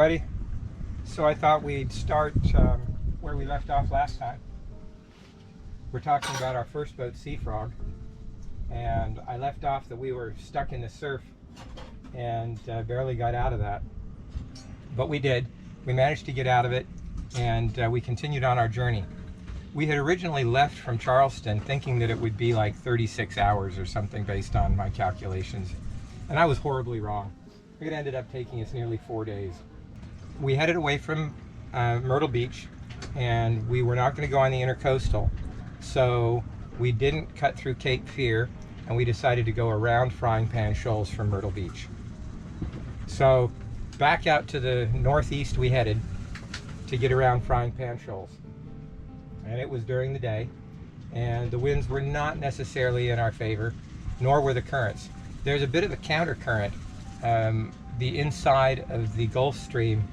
everybody. So I thought we'd start where we left off last time. We're talking about our first boat, Sea Frog, and I left off that we were stuck in the surf and barely got out of that. But we did. We managed to get out of it, and we continued on our journey. We had originally left from Charleston thinking that it would be like 36 hours or something based on my calculations, and I was horribly wrong. It ended up taking us nearly 4 days. We headed away from Myrtle Beach, and we were not going to go on the intercoastal, so we didn't cut through Cape Fear, and we decided to go around Frying Pan Shoals from Myrtle Beach. So back out to the northeast we headed to get around Frying Pan Shoals, and it was during the day, and the winds were not necessarily in our favor, nor were the currents. There's a bit of a counter current. The inside of the Gulf Stream,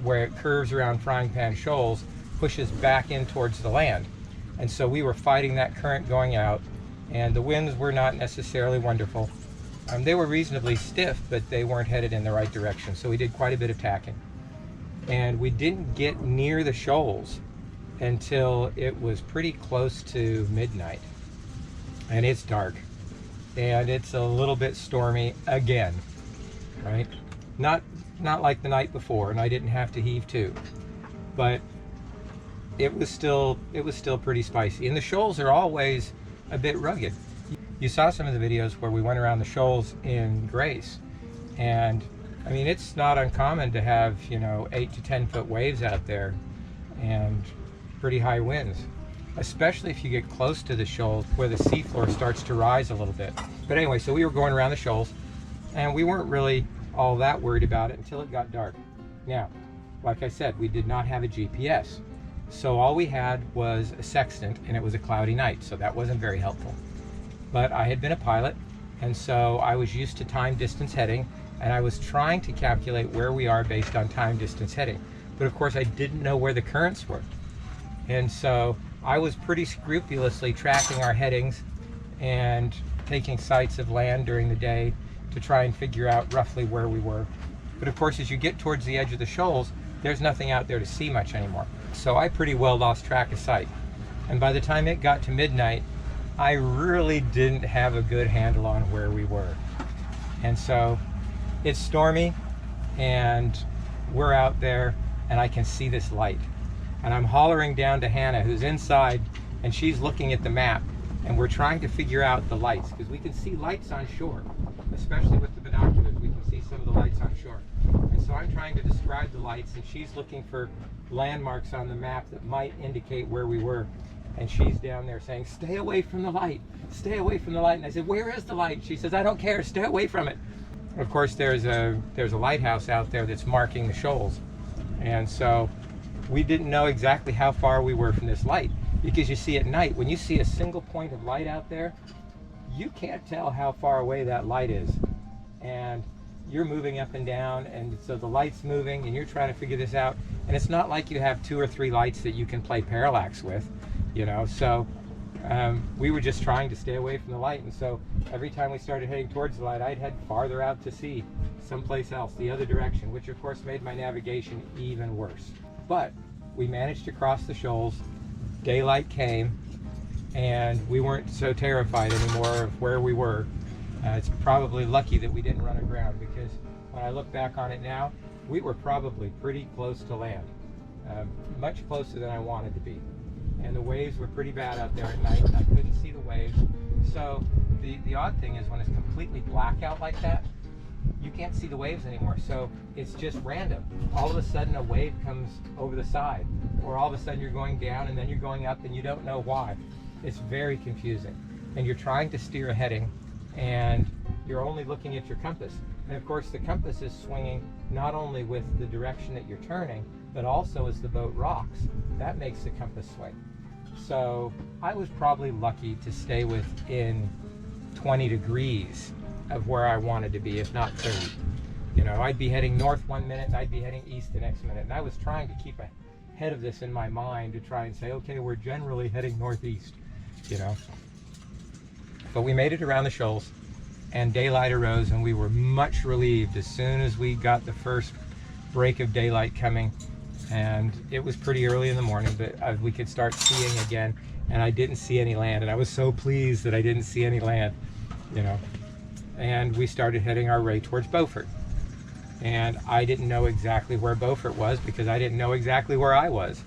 where it curves around Frying Pan Shoals, pushes back in towards the land, and so we were fighting that current going out, and the winds were not necessarily wonderful. They were reasonably stiff, but they weren't headed in the right direction, so we did quite a bit of tacking, and we didn't get near the shoals until it was pretty close to midnight, and it's dark, and it's a little bit stormy again, right? Not like the night before, and I didn't have to heave to, but it was still pretty spicy. And the shoals are always a bit rugged. You saw some of the videos where we went around the shoals in Grace, and I mean, it's not uncommon to have, 8 to 10 foot waves out there and pretty high winds, especially if you get close to the shoals where the seafloor starts to rise a little bit. But anyway, so we were going around the shoals, and we weren't really all that worried about it until it got dark. Now, like I said, we did not have a GPS, so all we had was a sextant, and it was a cloudy night, so that wasn't very helpful. But I had been a pilot, and so I was used to time distance heading, and I was trying to calculate where we are based on time distance heading. But of course I didn't know where the currents were, and so I was pretty scrupulously tracking our headings and taking sights of land during the day to try and figure out roughly where we were. But of course, as you get towards the edge of the shoals, there's nothing out there to see much anymore. So I pretty well lost track of sight. And by the time it got to midnight, I really didn't have a good handle on where we were. And so it's stormy, and we're out there, and I can see this light. And I'm hollering down to Hannah, who's inside, and she's looking at the map, and we're trying to figure out the lights, because we can see lights on shore, especially with the binoculars. We can see some of the lights on shore. And so I'm trying to describe the lights, and she's looking for landmarks on the map that might indicate where we were. And she's down there saying, "Stay away from the light, stay away from the light." And I said, "Where is the light?" She says, "I don't care, stay away from it." Of course, there's a lighthouse out there that's marking the shoals. And so we didn't know exactly how far we were from this light, because you see at night, when you see a single point of light out there, you can't tell how far away that light is. And you're moving up and down, and so the light's moving, and you're trying to figure this out. And it's not like you have 2 or 3 lights that you can play parallax with, so we were just trying to stay away from the light. And so every time we started heading towards the light, I'd head farther out to sea, someplace else, the other direction, which of course made my navigation even worse. But we managed to cross the shoals, daylight came, and we weren't so terrified anymore of where we were. It's probably lucky that we didn't run aground, because when I look back on it now, we were probably pretty close to land, much closer than I wanted to be. And the waves were pretty bad out there at night. I couldn't see the waves. So the odd thing is, when it's completely black out like that, you can't see the waves anymore. So it's just random. All of a sudden a wave comes over the side, or all of a sudden you're going down and then you're going up, and you don't know why. It's very confusing. And you're trying to steer a heading, and you're only looking at your compass. And of course the compass is swinging not only with the direction that you're turning, but also as the boat rocks. That makes the compass swing. So I was probably lucky to stay within 20 degrees of where I wanted to be, if not 30. I'd be heading north one minute, and I'd be heading east the next minute. And I was trying to keep ahead of this in my mind to try and say, okay, we're generally heading northeast, But we made it around the shoals, and daylight arose, and we were much relieved as soon as we got the first break of daylight coming, and it was pretty early in the morning, but we could start seeing again, and I didn't see any land, and I was so pleased that I didn't see any land, you know. And we started heading our way towards Beaufort. And I didn't know exactly where Beaufort was because I didn't know exactly where I was.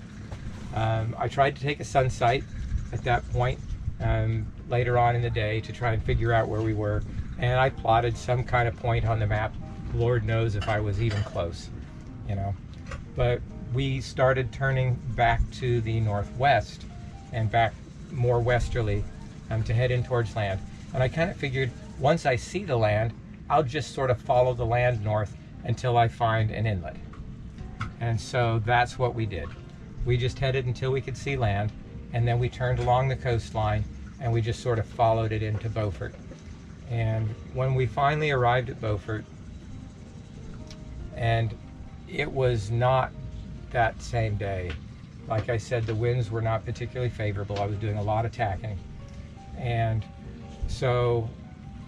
I tried to take a sun sight at that point later on in the day to try and figure out where we were, and I plotted some kind of point on the map. Lord knows if I was even close, you know. But we started turning back to the northwest and back more westerly to head in towards land. And I kind of figured once I see the land, I'll just sort of follow the land north until I find an inlet. And so that's what we did. We just headed until we could see land, and then we turned along the coastline and we just sort of followed it into Beaufort. And when we finally arrived at Beaufort, and it was not that same day. Like I said, the winds were not particularly favorable. I was doing a lot of tacking. And so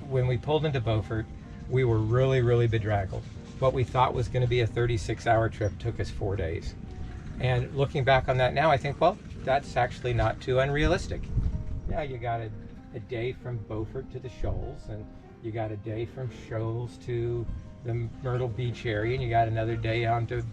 when we pulled into Beaufort, we were really, really bedraggled. What we thought was going to be a 36-hour trip took us 4 days. And looking back on that now, I think, well, that's actually not too unrealistic. Yeah, you got a day from Beaufort to the Shoals, and you got a day from Shoals to the Myrtle Beach area, and you got another day onto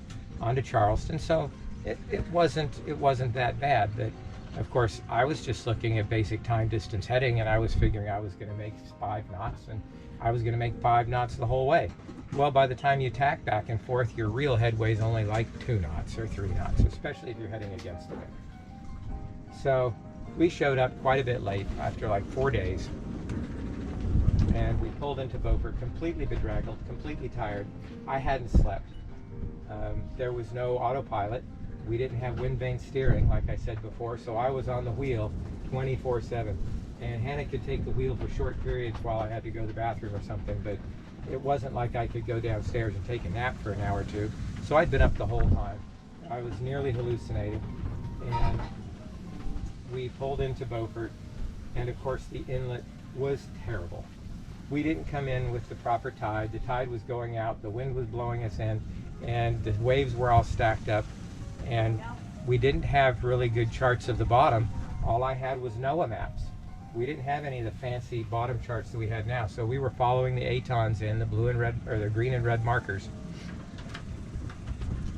Charleston. So it wasn't that bad. But of course, I was just looking at basic time distance heading, and I was figuring I was going to make 5 knots, and I was going to make 5 knots the whole way. Well, by the time you tack back and forth, your real headway is only like 2 knots or 3 knots, especially if you're heading against the wind. So we showed up quite a bit late after like 4 days, and we pulled into Beaufort completely bedraggled, completely tired. I hadn't slept. There was no autopilot. We didn't have wind vane steering, like I said before, so I was on the wheel 24/7. And Hannah could take the wheel for short periods while I had to go to the bathroom or something, but it wasn't like I could go downstairs and take a nap for an hour or two. So I'd been up the whole time. I was nearly hallucinating. And we pulled into Beaufort, and of course the inlet was terrible. We didn't come in with the proper tide. The tide was going out, the wind was blowing us in, and the waves were all stacked up. And we didn't have really good charts of the bottom. All I had was NOAA maps. We didn't have any of the fancy bottom charts that we had now. So we were following the ATONs in, the blue and red, or the green and red markers.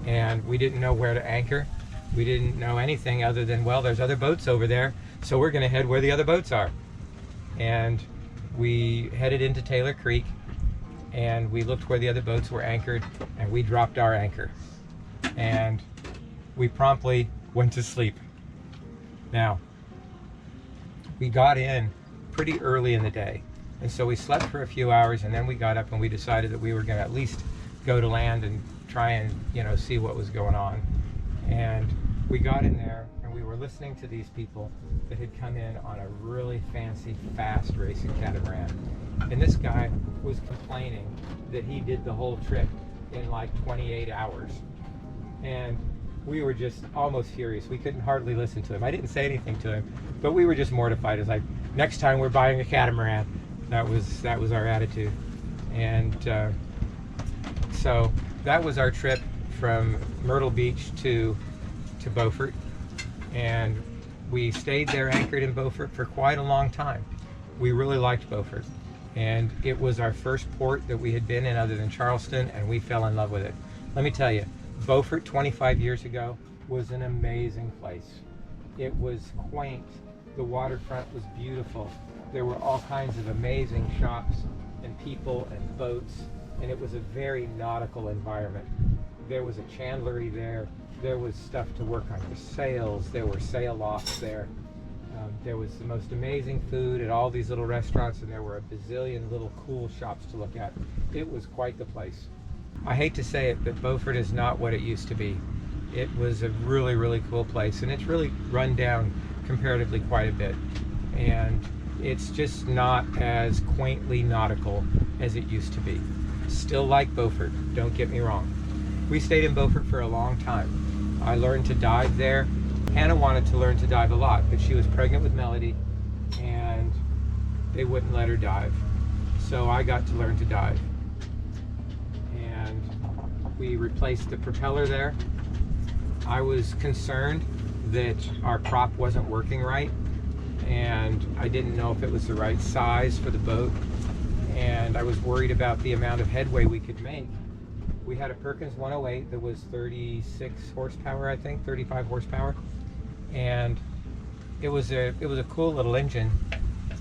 And we didn't know where to anchor. We didn't know anything other than, well, there's other boats over there, so we're gonna head where the other boats are. And we headed into Taylor Creek, and we looked where the other boats were anchored, and we dropped our anchor. And we promptly went to sleep. Now, we got in pretty early in the day, and so we slept for a few hours, and then we got up and we decided that we were going to at least go to land and try and, you know, see what was going on. And we got in there, and we were listening to these people that had come in on a really fancy, fast racing catamaran. And this guy was complaining that he did the whole trip in like 28 hours. And we were just almost furious. We couldn't hardly listen to him. I didn't say anything to him, but we were just mortified. It's like, next time we're buying a catamaran. That was our attitude. And so that was our trip from Myrtle Beach to Beaufort. And we stayed there anchored in Beaufort for quite a long time. We really liked Beaufort. And it was our first port that we had been in other than Charleston, and we fell in love with it. Let me tell you, Beaufort 25 years ago was an amazing place. It was quaint. The waterfront was beautiful. There were all kinds of amazing shops and people and boats, and it was a very nautical environment. There was a chandlery there. There was stuff to work on your sails. There were sail lofts there. There was the most amazing food at all these little restaurants, and there were a bazillion little cool shops to look at. It was quite the place. I hate to say it, but Beaufort is not what it used to be. It was a really, really cool place, and it's really run down comparatively quite a bit. And it's just not as quaintly nautical as it used to be. Still like Beaufort, don't get me wrong. We stayed in Beaufort for a long time. I learned to dive there. Hannah wanted to learn to dive a lot, but she was pregnant with Melody, and they wouldn't let her dive. So I got to learn to dive. And we replaced the propeller there. I was concerned that our prop wasn't working right, and I didn't know if it was the right size for the boat, and I was worried about the amount of headway we could make. We had a Perkins 108 that was 36 horsepower, I think, 35 horsepower, and it was a cool little engine,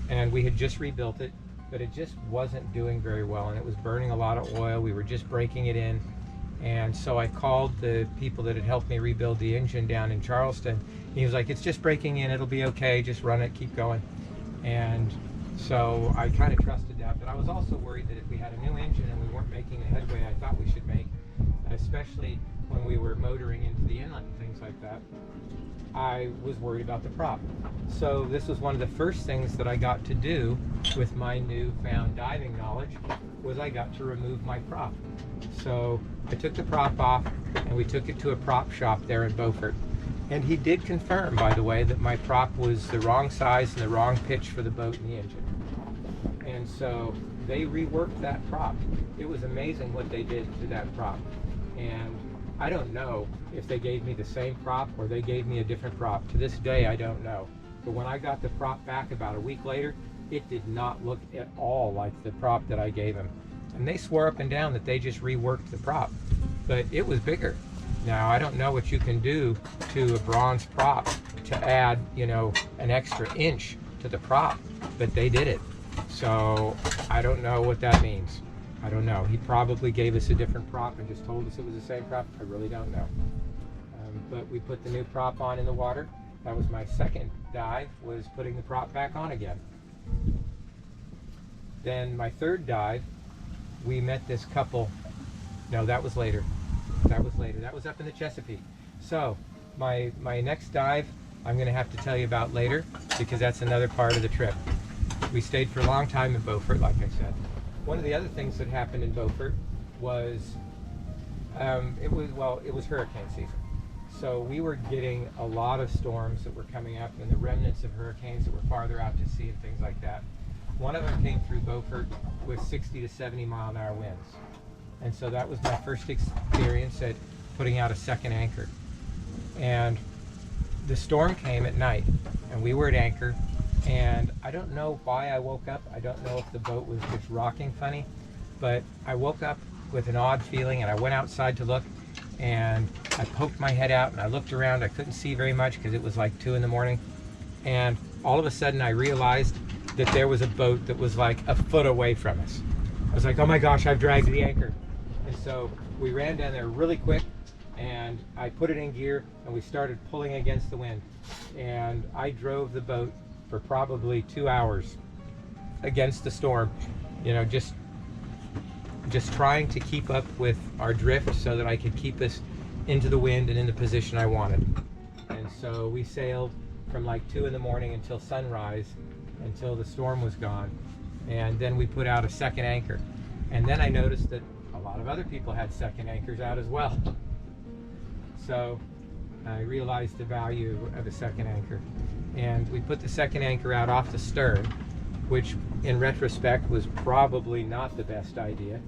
and we had just rebuilt it, but it just wasn't doing very well, and it was burning a lot of oil. We were just breaking it in, and so I called the people that had helped me rebuild the engine down in Charleston. He was like, "It's just breaking in, it'll be okay, just run it, keep going." And so I kind of trusted that, but I was also worried that if we had a new engine and we weren't making the headway I thought we should make, especially when we were motoring into the inlet and things like that, I was worried about the prop. So this was one of the first things that I got to do with my newfound diving knowledge, was I got to remove my prop. So I took the prop off and we took it to a prop shop there in Beaufort. And he did confirm, by the way, that my prop was the wrong size and the wrong pitch for the boat and the engine. And so they reworked that prop. It was amazing what they did to that prop. And I don't know if they gave me the same prop or they gave me a different prop. To this day, I don't know. But when I got the prop back about a week later, it did not look at all like the prop that I gave him. And they swore up and down that they just reworked the prop, but it was bigger. Now, I don't know what you can do to a bronze prop to add, you know, an extra inch to the prop, but they did it. So I don't know what that means. I don't know. He probably gave us a different prop and just told us it was the same prop. I really don't know. But we put the new prop on in the water. That was my second dive, was putting the prop back on again. Then my third dive, we met this couple. No, that was later. That was later. That was up in the Chesapeake. So my next dive, I'm going to have to tell you about later, because that's another part of the trip. We stayed for a long time in Beaufort, like I said. One of the other things that happened in Beaufort was, it was hurricane season. So we were getting a lot of storms that were coming up, and the remnants of hurricanes that were farther out to sea and things like that. One of them came through Beaufort with 60 to 70 mile-an-hour winds. And so that was my first experience at putting out a second anchor. And the storm came at night, and we were at anchor, and I don't know why I woke up. I don't know if the boat was just rocking funny, but I woke up with an odd feeling, and I went outside to look, and I poked my head out and I looked around. I couldn't see very much because it was like 2 in the morning, and all of a sudden I realized that there was a boat that was like a foot away from us. I was like, oh my gosh, I've dragged the anchor. And so we ran down there really quick, and I put it in gear, and we started pulling against the wind. And I drove the boat for probably 2 hours against the storm, you know, just trying to keep up with our drift so that I could keep us into the wind and in the position I wanted. And so we sailed from like 2 in the morning until sunrise, until the storm was gone. And then we put out a second anchor. And then I noticed that a lot of other people had second anchors out as well. So I realized the value of a second anchor. And we put the second anchor out off the stern, which in retrospect was probably not the best idea,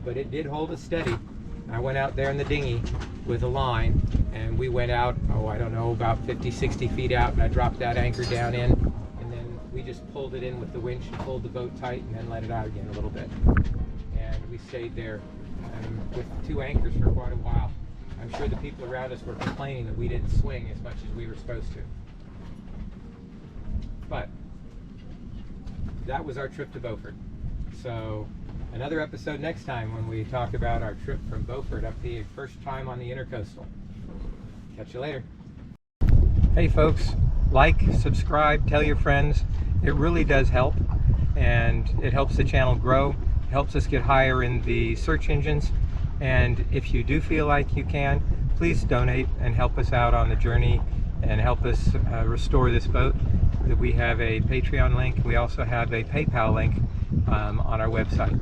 but it did hold us steady. I went out there in the dinghy with a line, and we went out, I don't know, about 50, 60 feet out, and I dropped that anchor down in, and then we just pulled it in with the winch and pulled the boat tight and then let it out again a little bit. And we stayed there with 2 anchors for quite a while. I'm sure the people around us were complaining that we didn't swing as much as we were supposed to. But that was our trip to Beaufort. So another episode next time when we talk about our trip from Beaufort up the first time on the Intercoastal. Catch you later. Hey folks, like, subscribe, tell your friends. It really does help, and it helps the channel grow. It helps us get higher in the search engines. And if you do feel like you can, please donate and help us out on the journey and help us restore this boat. We have a Patreon link. We also have a PayPal link on our website.